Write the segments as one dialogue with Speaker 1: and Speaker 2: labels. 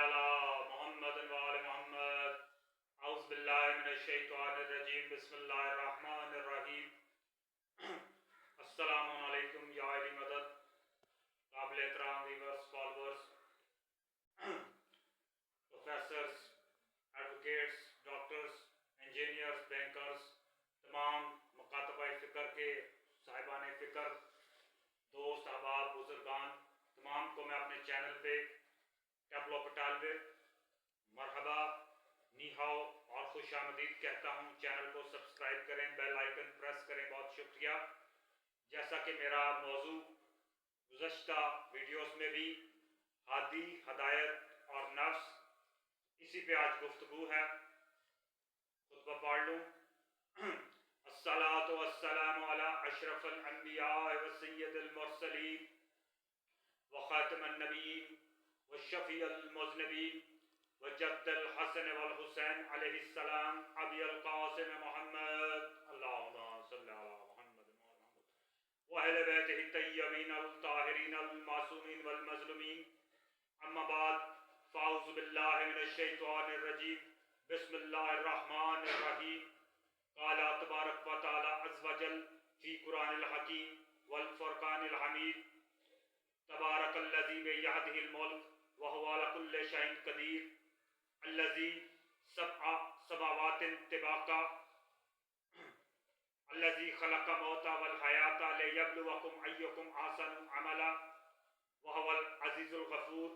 Speaker 1: علی محمد و آل محمد اعوذ باللہ من الشیطان الرجیم بسم اللہ الرحمن الرحیم السلام علیکم یا علی مدد قابل احترام viewers followers professors advocates doctors engineers bankers تمام مکاتبہ فکر کے صاحبان فکر دوست احباب بزرگان تمام کو میں اپنے چینل پہ ٹیبلو پٹالوے مرحبا نیہاؤ اور خوش آمدید کہتا ہوں. چینل کو سبسکرائب کریں, بیل آئیکن پریس کریں. بہت شکریہ. جیسا کہ میرا موضوع گزشتہ ویڈیوز میں بھی ہادی, ہدایت اور نفس, اسی پہ آج گفتگو ہے. خطبہ پڑھ لوں. الصلاۃ والسلام علی اشرف الانبیاء وسید المرسلین وخاتم النبیین والشفیع المذنبین وجد الحسن والحسین علیہ السلام ابی القاسم محمد اللہم صلی علی محمد وأہل بیتہ الطیبین الطاہرین المعصومین والمظلومین. اما بعد فاعوذ باللہ من الشیطان الرجیم بسم اللہ الرحمن الرحیم. قال تبارک و تعالی عز وجل فی قرآن الحکیم والفرقان الحمید تبارک الذی بیدہ الملک وہو علی کل شیء قدیر الذی سبع سماوات طباقا الذی خلق الموت والحیاۃ لیبلوکم ایکم احسن عملا وہو العزیز الغفور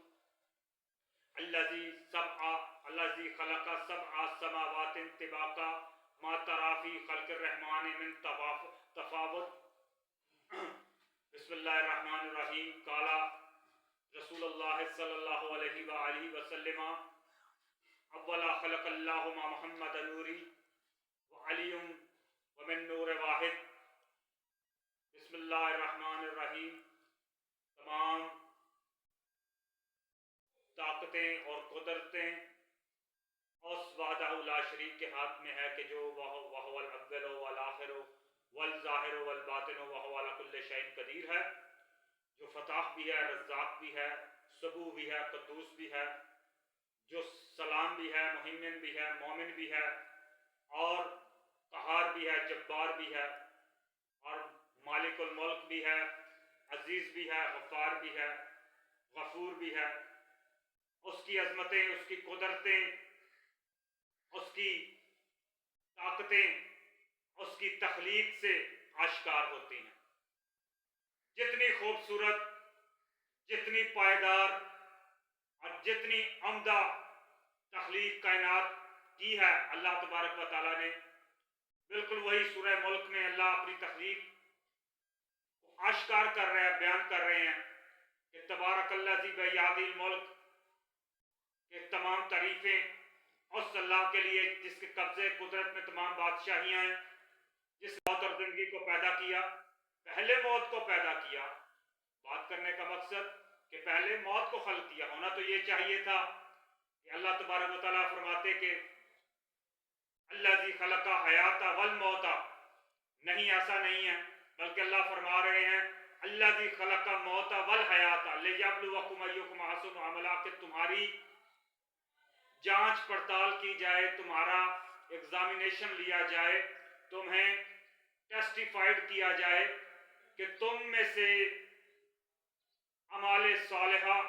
Speaker 1: الذی خلق سبع سماوات طباقا ما تری فی خلق الرحمن من تفاوت. بسم اللہ الرحمن الرحیم. قال رسول اللہ صلی اللہ علیہ وآلہ وسلم اولا خلق اللہ ما محمد نوری وعلی ومن نور واحد. بسم اللہ الرحمن الرحیم. تمام طاقتیں اور قدرتیں اس وحدہ لا شریک کے ہاتھ میں ہے کہ جو وہو الاول والآخر والظاہر والباطن وہو علی کل شیء قدیر ہے, جو فتاح بھی ہے, رزاق بھی ہے, سبو بھی ہے, قدوس بھی ہے, جو سلام بھی ہے, مہیمن بھی ہے, مومن بھی ہے, اور قہار بھی ہے, جبار بھی ہے, اور مالک الملک بھی ہے, عزیز بھی ہے, غفار بھی ہے, غفور بھی ہے. اس کی عظمتیں, اس کی قدرتیں, اس کی طاقتیں اس کی تخلیق سے آشکار ہوتی ہیں. جتنی خوبصورت, جتنی پائیدار اور جتنی عمدہ تخلیق کائنات کی ہے اللہ تبارک و تعالیٰ نے, بالکل وہی سورہ ملک میں اللہ اپنی تخلیق کو آشکار کر رہے ہیں, بیان کر رہے ہیں کہ تبارک الذی بیدہ الملک, کہ تمام تعریفیں اس اللہ کے لیے جس کے قبضے قدرت میں تمام بادشاہیاں ہیں, جس موت اور زندگی کو پیدا کیا, پہلے موت کو پیدا کیا. بات کرنے کا مقصد کہ پہلے موت کو خلق کیا. ہونا تو یہ چاہیے تھا کہ اللہ تبارک و تعالیٰ فرماتے کہ الذی خلق حیات والموت, نہیں ایسا نہیں ہے, بلکہ اللہ فرما رہے ہیں الذی خلق موت والحیات لیبلوکم ایکم احسن عملا, کہ تمہاری جانچ پڑتال کی جائے, تمہارا ایگزامینیشن لیا جائے, تمہیں ٹیسٹیفائیڈ کیا جائے کہ تم میں سے اعمال صالحہ,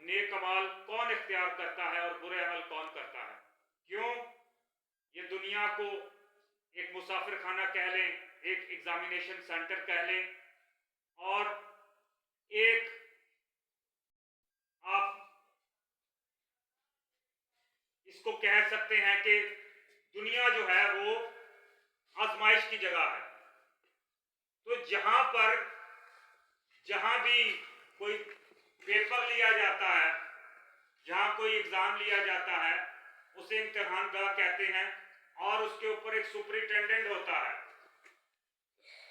Speaker 1: نیک عمل کون اختیار کرتا ہے اور برے عمل کون کرتا ہے. کیوں؟ یہ دنیا کو ایک مسافر خانہ کہہ لیں, ایک ایگزامینیشن سینٹر کہہ لیں, اور ایک آپ اس کو کہہ سکتے ہیں کہ دنیا جو ہے وہ آزمائش کی جگہ ہے. تو جہاں بھی کوئی پیپر لیا جاتا ہے, جہاں کوئی ایگزام لیا جاتا ہے, اسے امتحان گاہ کہتے ہیں, اور اس کے اوپر ایک سپرنٹینڈنٹ ہوتا ہے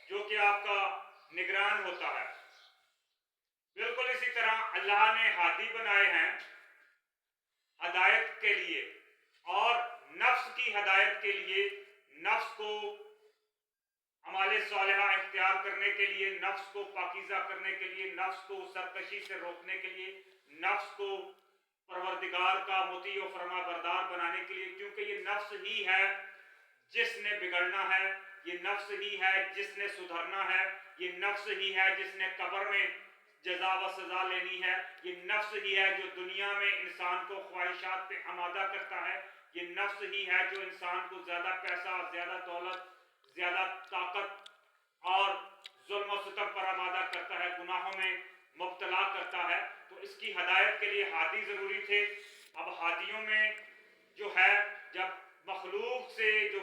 Speaker 1: جو کہ آپ کا نگران ہوتا ہے. بالکل اسی طرح اللہ نے ہادی بنائے ہیں ہدایت کے لیے, اور نفس کی ہدایت کے لیے, نفس کو اعمال صالحہ اختیار کرنے کے لیے, نفس کو پاکیزہ کرنے کے لیے, نفس کو سرکشی سے روکنے کے لیے, نفس کو پروردگار کا مطیع و فرما بردار بنانے کے لیے، کیونکہ یہ نفس ہی ہے جس نے بگڑنا ہے، یہ نفس ہی ہے جس نے سدھرنا ہے، یہ نفس ہی ہے جس نے قبر میں جزا و سزا لینی ہے، یہ نفس ہی ہے جو دنیا میں انسان کو خواہشات پہ آمادہ کرتا ہے، یہ نفس ہی ہے جو انسان کو زیادہ پیسہ، زیادہ دولت، زیادہ طاقت اور ظلم و ستم پر آمادہ کرتا ہے، گناہوں میں مبتلا کرتا ہے۔ تو اس کی ہدایت کے لیے ہادی ضروری تھے۔ اب ہادیوں میں جو ہے، جب مخلوق سے جو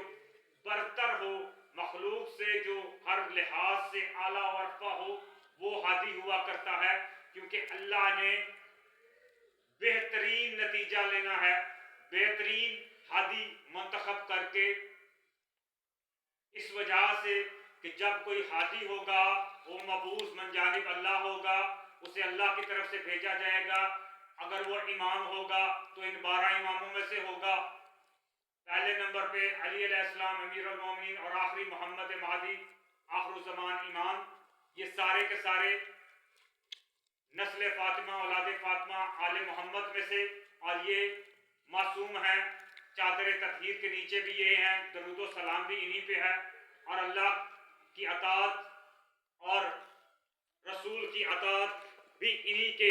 Speaker 1: برتر ہو، مخلوق سے جو ہر لحاظ سے اعلیٰ و ارفع ہو، وہ ہادی ہوا کرتا ہے، کیونکہ اللہ نے بہترین نتیجہ لینا ہے، بہترین ہادی منتخب کر کے، اس وجہ سے کہ جب کوئی ہادی ہوگا وہ مبعوث من جانب اللہ ہوگا، اسے اللہ کی طرف سے بھیجا جائے گا۔ اگر وہ امام ہوگا تو ان 12 اماموں میں سے ہوگا۔ پہلے نمبر پہ علی علیہ السلام امیر المومنین، اور آخری محمد مہدی آخر الزمان امام۔ یہ سارے کے سارے نسل فاطمہ، اولاد فاطمہ، آل محمد میں سے، اور یہ معصوم ہیں، چادر تطہیر کے نیچے بھی یہ ہیں، درود و سلام بھی انہی پہ ہے، اور اللہ کی اطاعت اور رسول کی اطاعت بھی انہی کے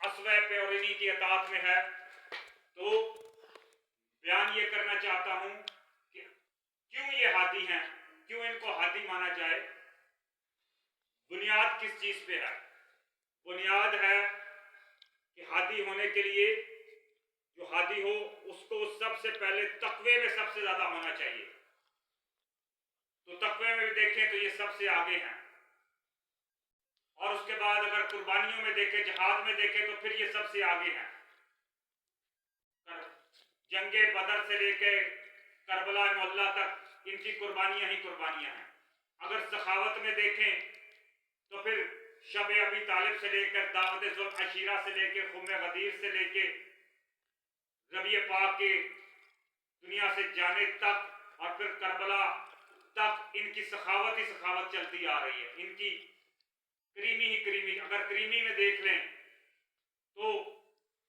Speaker 1: اسوے پہ اور انہی کی اطاعت میں ہے۔ تو بیان یہ کرنا چاہتا ہوں کہ کیوں یہ ہادی ہیں، کیوں ان کو ہادی مانا جائے۔ بنیاد کس چیز پہ ہے؟ بنیاد ہے کہ ہادی ہونے کے لیے، جو ہادی ہو اس کو سب سے پہلے تقوی میں سب سے زیادہ ہونا چاہیے۔ تو تقوی میں بھی دیکھیں تو یہ سب سے آگے ہیں، اور اس کے بعد اگر قربانیوں میں دیکھیں، جہاد میں دیکھیں تو پھر یہ سب سے آگے ہیں۔ جنگ بدر سے لے کے کربلا معلیٰ تک ان کی قربانیاں ہی قربانیاں ہیں۔ اگر سخاوت میں دیکھیں تو پھر شب ابی طالب سے لے کر دعوت ذوالعشیرہ سے لے کے خم غدیر سے لے کے ربیع پاک کے دنیا سے جانے تک، اور پھر کربلا تک ان کی سخاوت ہی سخاوت چلتی آ رہی ہے، ان کی کریمی ہی کریمی۔ اگر کریمی میں دیکھ لیں تو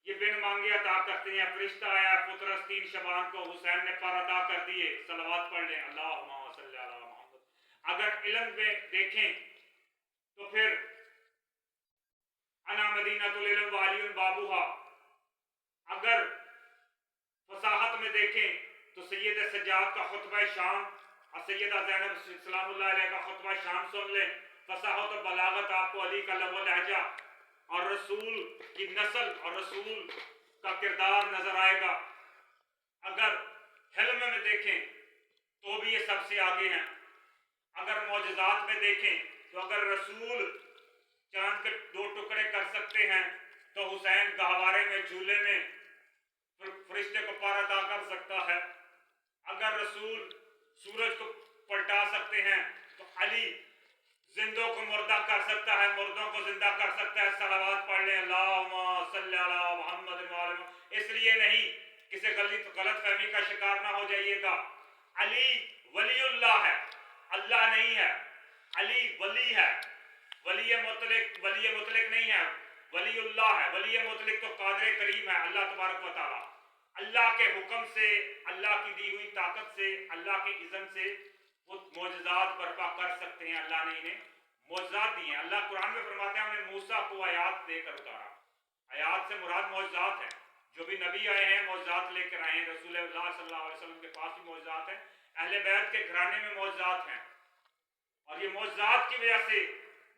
Speaker 1: یہ بن مانگے عطا کرتے ہیں، فرشتہ آیا پترس 3 شبان کو، حسین نے پر عطا کر دیے، صلوات پڑھ لیں اللہم صلی علی محمد۔ اگر علم میں دیکھیں تو پھر انا مدینۃ العلم وعلی بابوہا۔ اگر فصاحت میں دیکھیں تو سید سجاد کا خطبہ شام اور سیدہ زینب سلام اللہ علیہ کا خطبہ شام سن لیں۔ فصاحت و بلاغت آپ کو علی کا لب و لہجہ اور رسول کی نسل اور رسول کا کردار نظر آئے گا۔ اگر حلم میں دیکھیں تو بھی یہ سب سے آگے ہیں۔ اگر معجزات میں دیکھیں تو اگر رسول چاند کے 2 ٹکڑے کر سکتے ہیں تو حسین گہوارے میں جھولے میں فرشتے کو پر عطا کر سکتا ہے۔ اگر رسول سورج کو پلٹا سکتے ہیں تو علی زندوں کو مردہ کر سکتا ہے، مردوں کو زندہ کر سکتا ہے۔ صلوات پڑھ لیں اللہم صلی علی محمد وعلی محمد۔ اس لیے نہیں کسی غلط فہمی کا شکار نہ ہو جائیے گا، علی ولی اللہ ہے، اللہ نہیں ہے۔ علی ولی ہے، ولی مطلق نہیں ہے، ولی اللہ ہے۔ ولی مطلق تو قادر کریم ہے، اللہ تبارک و تعالی۔ اللہ کے حکم سے، اللہ کی دی ہوئی طاقت سے، اللہ کے اذن سے وہ معجزات برپا کر سکتے ہیں۔ اللہ نے انہیں معجزات دی ہیں۔ اللہ قرآن میں فرماتے ہیں انہیں موسیٰ کو آیات دے کر اتارا۔ آیات سے مراد معجزات ہیں۔ جو بھی نبی آئے ہیں معجزات لے کر آئے ہیں، رسول اللہ صلی اللہ علیہ وسلم کے پاس بھی معجزات ہیں، اہل بیت کے گھرانے میں معجزات ہیں، اور یہ معجزات کی وجہ سے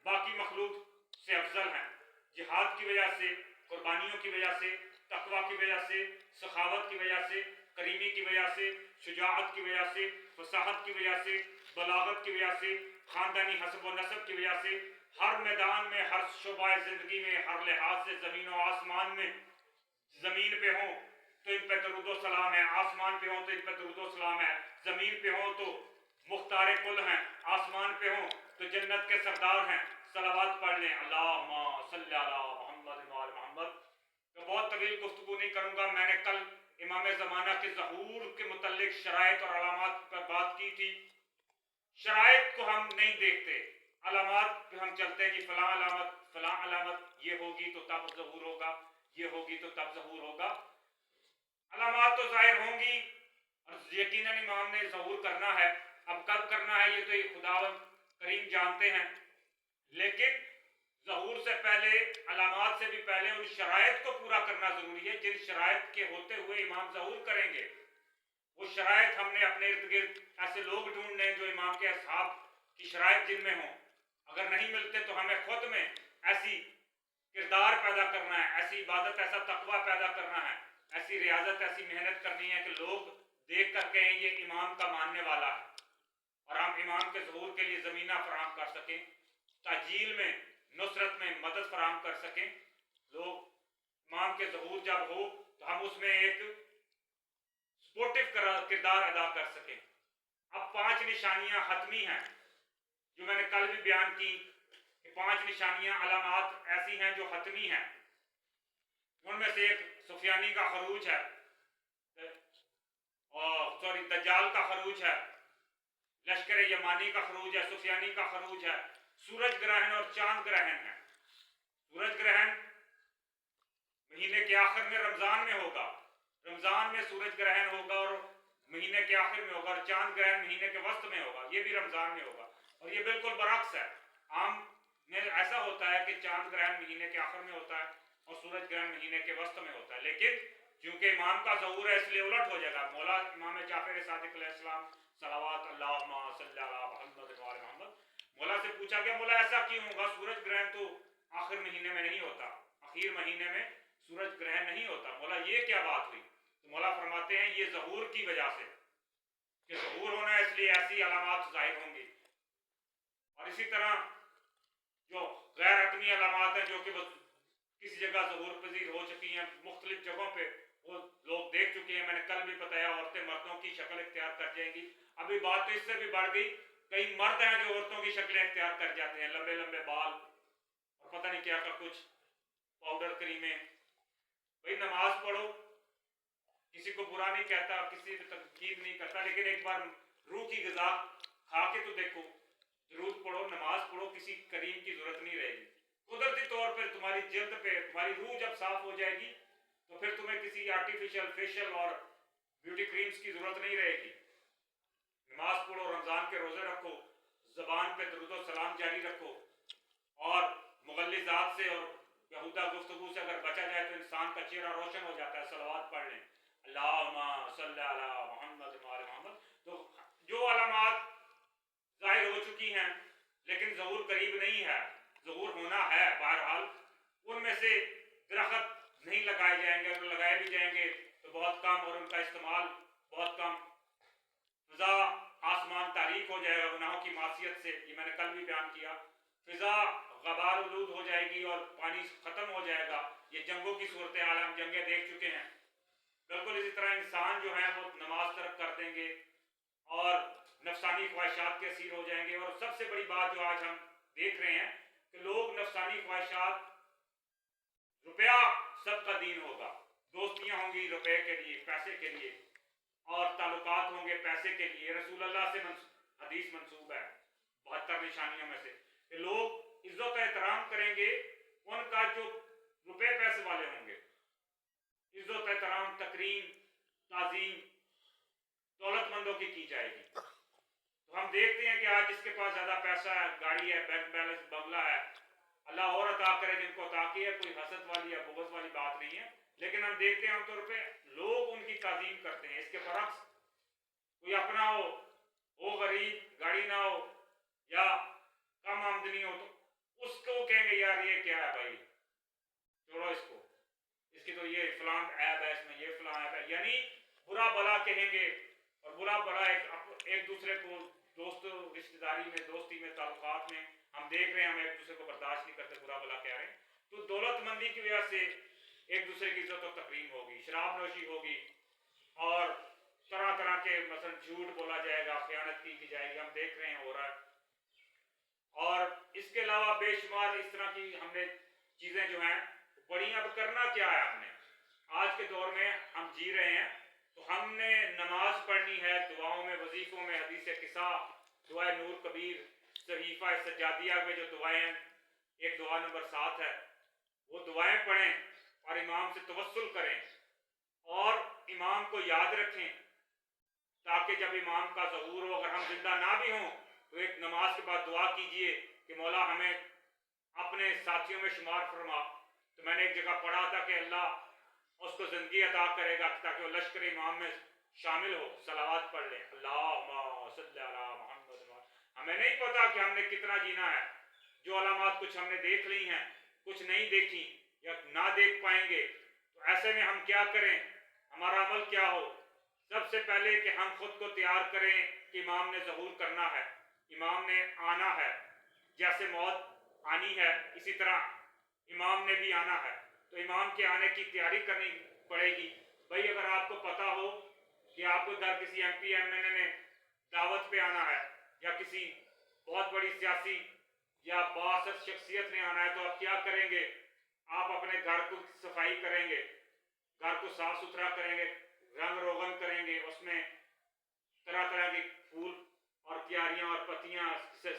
Speaker 1: باقی مخلوق سے افضل ہیں۔ جہاد کی وجہ سے، قربانیوں کی وجہ سے، تقوی کی وجہ سے، سخاوت کی وجہ سے، کریمی کی وجہ سے، شجاعت کی وجہ سے، فصاحت کی وجہ سے، بلاغت کی وجہ سے، خاندانی حسب و نسب کی وجہ سے، ہر میدان میں، ہر شعبہ زندگی میں، ہر لحاظ سے، زمین و آسمان میں، زمین پہ ہوں تو ان پہ درود و سلام ہے، آسمان پہ ہوں تو ان پہ درود و سلام ہے، زمین پہ ہوں تو مختار کل ہیں، آسمان پہ ہوں تو جنت کے سردار ہیں۔ صلوات پڑھ لیں اللہم صلی علی محمد وعلی محمد۔ میں بہت طویل گفتگو نہیں کروں گا۔ میں نے کل امام زمانہ کے ظہور کے متعلق شرائط اور علامات پر بات کی تھی۔ شرائط کو ہم نہیں دیکھتے، علامات پہ ہم چلتے ہیں، جی فلاں علامت یہ ہوگی تو تب ظہور ہوگا، یہ ہوگی تو تب ظہور ہوگا. علامات تو ظاہر ہوں گی اور یقیناً امام نے ظہور کرنا ہے. اب کب کرنا ہے یہ تو خدا کریم جانتے ہیں، لیکن ظہور سے پہلے، علامات سے بھی پہلے ان شرائط کو پورا کرنا ضروری ہے جن شرائط کے ہوتے ہوئے امام ظہور کریں گے. وہ شرائط ہم نے اپنے ارد گرد ایسے لوگ ڈھونڈنے جو امام کے اصحاب کی شرائط جن میں ہوں. اگر نہیں ملتے تو ہمیں خود میں ایسی کردار پیدا کرنا ہے، ایسی عبادت، ایسا تقوی پیدا کرنا ہے، ایسی ریاضت، ایسی محنت کرنی ہے کہ لوگ دیکھ کر کہیں یہ امام کا ماننے والا ہے، اور ہم امام کے ظہور کے لیے زمینہ فراہم کر سکیں، تاجیل میں، نصرت میں مدد فراہم کر سکیں. لوگ امام کے ظہور جب ہو تو ہم اس میں ایک سپورٹیو کردار ادا کر سکیں. اب 5 نشانیاں حتمی ہیں جو میں نے کل بھی بیان کی کہ 5 نشانیاں، علامات ایسی ہیں جو حتمی ہیں. ان میں سے ایک سفیانی کا خروج ہے، دجال کا خروج ہے، لشکر یمانی کا خروج ہے، سفیانی کا خروج ہے، سورج گرہن اور چاند گرہن ہے. سورج گرہن مہینے کے آخر میں رمضان میں ہوگا، رمضان میں سورج گرہن ہوگا اور مہینے کے آخر میں ہوگا، اور چاند گرہن مہینے کے وسط میں ہوگا، یہ بھی رمضان میں ہوگا. اور یہ بالکل برعکس ہے. عام میں ایسا ہوتا ہے کہ چاند گرہن مہینے کے آخر میں ہوتا ہے اور سورج گرہن مہینے کے وسط میں ہوتا ہے، لیکن چونکہ امام کا ظہور ہے اس لیے الٹ ہو جائے گا. مولا امام جعفر صادق علیہ السلام صلوات اللہم صلی علی محمد و آل محمد، مولا سے پوچھا گیا مولا ایسا کیوں ہوگا؟ سورج گرہن تو آخر مہینے میں نہیں ہوتا، اخیر مہینے میں سورج گرہن نہیں ہوتا، مولا یہ کیا بات ہوئی؟ تو مولا فرماتے ہیں یہ ظہور کی وجہ سے، کہ ظہور ہونا ہے اس لیے ایسی علامات ظاہر ہوں گی. اور اسی طرح جو غیر حتمی علامات ہیں جو کہ کسی جگہ ظہور پذیر ہو چکی ہیں، مختلف جگہوں پہ وہ لوگ دیکھ چکے ہیں. میں نے کل بھی بتایا عورتیں مردوں کی شکل اختیار کر جائیں گی. ابھی بات تو اس سے بھی بڑھ گئی، کئی مرد ہیں جو عورتوں کی شکلیں اختیار کر جاتے ہیں، لمبے لمبے بال اور پتہ نہیں کیا کا کچھ، پاؤڈر کریمیں. بھائی نماز پڑھو، کسی کو برا نہیں کہتا، کسی کو تنقید نہیں کرتا، لیکن ایک بار روح کی غذا کھا کے تو دیکھو. درود پڑھو، نماز پڑھو، کسی کریم کی ضرورت نہیں رہے گی. قدرتی طور پر تمہاری جلد پہ تمہاری روح جب صاف ہو جائے گی تو پھر تمہیں کسی آرٹیفیشل فیشل اور بیوٹی کریمز کی ضرورت نہیں رہے گی. نماز پڑھو، رمضان کے روزے رکھو، زبان پہ درود و سلام جاری رکھو، اور مغلظات سے اور بیہودہ گفتگو سے اگر بچا جائے تو انسان کا چہرہ روشن ہو جاتا ہے. صلوات پڑھ لیں، اللہم صلی علی محمد و آل محمد. تو جو علامات ظاہر ہو چکی ہیں لیکن ظہور قریب نہیں ہے، ظہور ہونا ہے بہرحال، ان میں سے درخت نہیں لگائے جائیں گے، اگر لگائے بھی جائیں گے تو بہت کم، اور ان کا استعمال بہت کم. فضا آسمان تاریک ہو جائے گا گناہوں کی معصیت سے، یہ میں نے کل بھی بیان کیا. فضا غبار آلود ہو جائے گی اور پانی ختم ہو جائے گا. یہ جنگوں کی صورتحال ہم جنگیں دیکھ چکے ہیں. بالکل اسی طرح انسان جو ہیں وہ نماز ترک کر دیں گے اور نفسانی خواہشات کے اسیر ہو جائیں گے. اور سب سے بڑی بات جو آج ہم دیکھ رہے ہیں کہ لوگ نفسانی خواہشات، روپیہ سب کا دین ہوگا، دوستیاں ہوں گی روپے کے لیے، پیسے کے لیے، اور تعلقات ہوں گے پیسے کے لیے. رسول اللہ سے حدیث منسوب ہے 72 نشانیوں میں سے کہ لوگ عزت و احترام کریں گے ان کا جو روپے پیسے والے ہوں گے. عزت احترام، تکریم، تعظیم دولت مندوں کی جائے گی. تو ہم دیکھتے ہیں کہ آج جس کے پاس زیادہ پیسہ ہے، گاڑی ہے، بینک بیلنس، بنگلہ ہے، اللہ اور عطا کرے جن کو عطا کی ہے، کوئی حسد والی یا بغض والی بات نہیں ہے، لیکن ہم دیکھتے ہیں عام طور پہ لوگ ان کی تعظیم کرتے ہیں. اس کے برعکس کوئی اپنا ہو غریب، گاڑی نہ ہو یا کم آمدنی ہو تو اس کو کہیں گے یار یہ کیا ہے بھائی، چھوڑو اس کو، اس کی تو یہ فلاں عیب ہے، اس میں یہ فلاں عیب ہے. یعنی برا بلا کہیں گے، اور برا بلا ایک دوسرے کو دوست رشتہ داری میں، دوستی میں، تعلقات میں ہم دیکھ رہے ہیں، ہم ایک دوسرے کو برداشت نہیں کرتے، برا بلا کہہ رہے ہیں. تو دولت مندی کی وجہ سے ایک دوسرے کی عزت و تکریم ہوگی، شراب نوشی ہوگی، اور طرح طرح کے مثلا جھوٹ بولا جائے گا، خیانت کی جائے گی. ہم دیکھ رہے ہیں ہو رہا ہے. اور اس کے علاوہ بے شمار اس طرح کی ہم نے چیزیں جو ہیں پڑھی. اب کرنا کیا ہے ہم نے؟ آج کے دور میں ہم جی رہے ہیں تو ہم نے نماز پڑھنی ہے، دعاؤں میں، وظیفوں میں، حدیث قصہ، دعائے نور کبیر، صحیفہ سجادیہ میں جو دعائیں، ایک دعا نمبر 7 ہے، وہ دعائیں پڑھیں. اور امام امام سے توسل کریں اور امام کو یاد رکھیں، تاکہ جب امام کا ظہور ہو، اگر ہم زندہ نہ بھی ہوں تو ایک نماز کے بعد دعا کیجئے کہ مولا ہمیں اپنے ساتھیوں میں شمار فرما۔ تو میں نے ایک جگہ پڑھا تھا کہ اللہ اس کو زندگی عطا کرے گا تاکہ وہ لشکر امام میں شامل ہو۔ صلوات پڑھ لیں، اللہم صلی علی محمد۔ ہمیں نہیں پتا کہ ہم نے کتنا جینا ہے، جو علامات کچھ ہم نے دیکھ لی ہیں، کچھ نہیں دیکھی یا نہ دیکھ پائیں گے، تو ایسے میں ہم کیا کریں، ہمارا عمل کیا ہو؟ سب سے پہلے کہ ہم خود کو تیار کریں کہ امام نے ظہور کرنا ہے، امام نے آنا ہے، جیسے موت آنی ہے اسی طرح امام نے بھی آنا ہے، تو امام کے آنے کی تیاری کرنی پڑے گی۔ بھائی اگر آپ کو پتا ہو کہ آپ کو در کسی ایم پی ایم این اے نے دعوت پہ آنا ہے یا کسی بہت بڑی سیاسی یا بااثر شخصیت نے آنا ہے، تو آپ کیا کریں گے؟ آپ اپنے گھر کو صفائی کریں گے، گھر کو صاف ستھرا کریں گے، رنگ روغن کریں گے، اس میں طرح طرح کے پھول اور کیاریاں اور پتیاں سے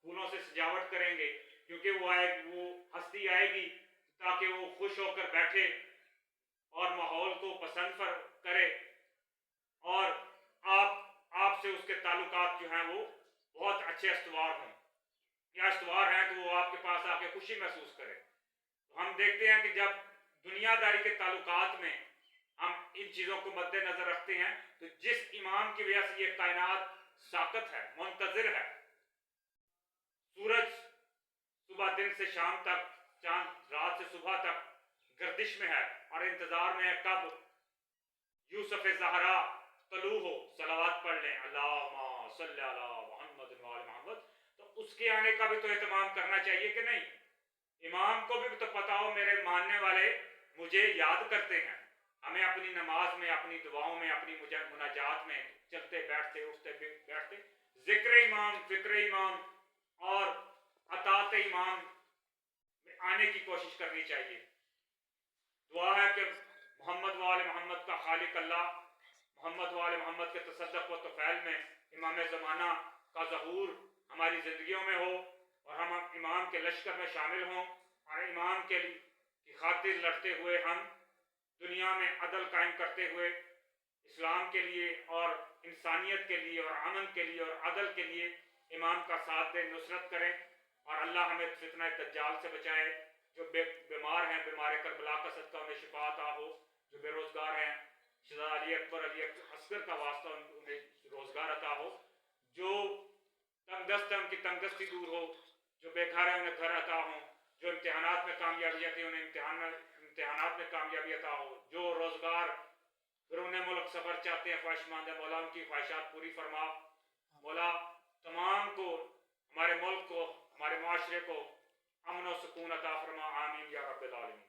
Speaker 1: پھولوں سے سجاوٹ کریں گے، کیونکہ وہ ہستی آئے گی تاکہ وہ خوش ہو کر بیٹھے اور ماحول کو پسند کرے، اور آپ سے اس کے تعلقات جو ہیں وہ بہت اچھے استوار ہوں یا استوار ہیں تو وہ آپ کے پاس آ کے خوشی محسوس کرے۔ تو ہم دیکھتے ہیں کہ جب دنیا داری کے تعلقات میں ہم ان چیزوں کو مد نظر رکھتے ہیں تو جس امام کی وجہ سے یہ کائنات ساکت ہے، منتظر ہے، سورج صبح دن سے شام تک، چاند رات سے صبح تک گردش میں ہے اور انتظار میں ہے کب یوسف زہرا طلوع ہو۔ صلوات پڑھ لیں، اللہم صلی علی محمد وعلی محمد۔ تو اس کے آنے کا بھی تو اہتمام کرنا چاہیے کہ نہیں؟ امام کو بھی تو پتا ہو میرے ماننے والے مجھے یاد کرتے ہیں۔ ہمیں اپنی نماز میں، اپنی دعاؤں میں، اپنی مناجات میں چلتے بیٹھتے اٹھتے بیٹھتے ذکر امام، فکر امام اور اطاعت امام میں آنے کی کوشش کرنی چاہیے۔ دعا ہے کہ محمد وآل محمد کا خالق اللہ محمد وآل محمد کے تصدق و طفیل میں امام زمانہ کا ظہور ہماری زندگیوں میں ہو اور ہم امام کے لشکر میں شامل ہوں اور امام کی خاطر لڑتے ہوئے ہم دنیا میں عدل قائم کرتے ہوئے اسلام کے لیے اور انسانیت کے لیے اور امن کے لیے اور عدل کے لیے امام کا ساتھ دیں، نصرت کریں، اور اللہ ہمیں فتنہ دجال سے بچائے۔ جو بیمار ہیں، بیمار کربلا کا صدقہ انہیں شفا عطا ہو، جو بے روزگار ہیں شہزادہ علی اکبر علی اصغر کا واسطہ انہیں روزگار عطا ہو، جو تنگ دست ہیں ان کی تنگ دستی دور ہو، جو بے گھر ہیں انہیں گھر عطا ہوں، جو امتحانات میں کامیابی آتی ہے انہیں امتحانات میں کامیابی عطا ہو، جو روزگار بیرون ملک سفر چاہتے ہیں خواہشمند ہیں، مولا ان کی خواہشات پوری فرما۔ مولا تمام کو، ہمارے ملک کو، ہمارے معاشرے کو امن و سکون عطا فرما، آمین یا رب العالمین۔